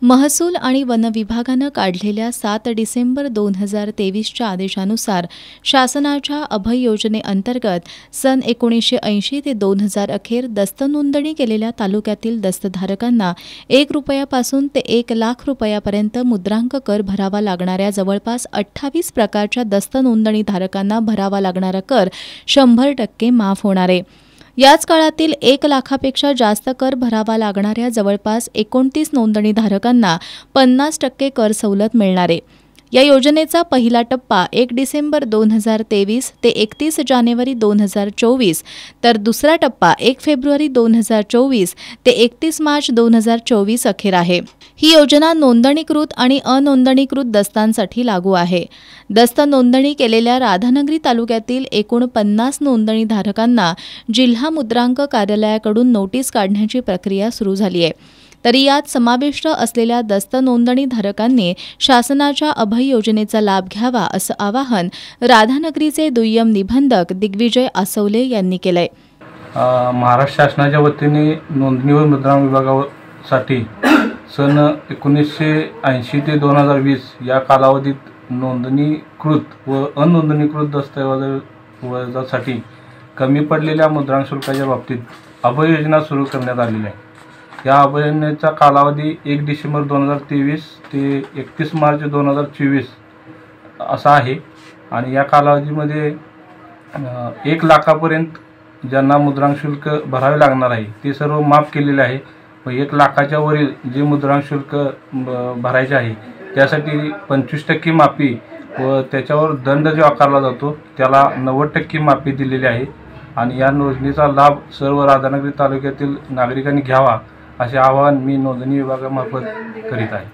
महसूल आणि वन विभागानं काढलेल्या 7 डिसेंबर 2023च्या आदेशानुसार शासनाच्या अभय योजनेअंतर्गत सन 1980 ते 2000 अखेर दस्त नोंदणी केलेल्या तालुक्यातील दस्तधारकांना 1 रुपयापासून ते 1 लाख रुपयापर्यंत मुद्रांक कर भरावा लागणाऱ्या जवळपास 28 प्रकारच्या दस्त नोंदणीधारकांना भरावा लागणारा कर 100% माफ होणार आहे। याच काळातील 1 लाखापेक्षा जास्त कर भरावा लागणाऱ्या जवळपास 29 नोंदणीधारकांना 50% कर सवलत मिळणार आहे। या योजनेचा पहिला टप्पा 1 डिसेंबर 2023 ते 31 जानेवारी 2024 तर दुसरा टप्पा 1 फेब्रुवारी 2024 ते 31 मार्च 2024 अखेर आहे। ही योजना नोंदणीकृत आणि अनोंदणीकृत दस्तांसाठी लागू आहे। दस्त नोंदणी केलेल्या राधानगरी तालुक्यातील एकूण 50 नोंदणीधारकांना जिल्हा मुद्रांक कार्यालयाकडून नोटीस काढण्याची प्रक्रिया सुरू झाली आहे। तरी यात समाविष्ट असलेल्या दस्त नोंदणीधारकांनी शासनाच्या अभय योजनेचा लाभ घ्यावा असं आवाहन राधानगरीचे दुय्यम निबंधक दिग्विजय आसवले यांनी केलंय। महाराष्ट्र शासनाच्या वतीने नोंदणी व मुद्रांक विभागासाठी सन 1980 ते 2020 या कालावधीत नोंदणीकृत व अनोंदणीकृत दस्तऐवजासाठी कमी पडलेल्या मुद्रांक शुल्काच्या बाबतीत अभय योजना सुरू करण्यात आलेली आहे। या अभय योजनेचा कालावधी 1 डिसेंबर 2023 ते 31 मार्च 2024 असा आहे आणि या कालावधीमध्ये 1 लाखापर्यंत ज्यांना मुद्रांक शुल्क भरावे लागणार आहे ते सर्व माफ केलेले आहे व 1 लाखाच्या वरील जे मुद्रांक शुल्क भरायचे आहे त्यासाठी 25% माफी व त्याच्यावर दंड जो आकारला जातो त्याला 90% माफी दिलेली आहे आणि या योजनेचा लाभ सर्व राधानगरी तालुक्यातील नागरिकांनी घ्यावा असे आवाहन मी नोंदणी विभागामार्फत करीत आहे।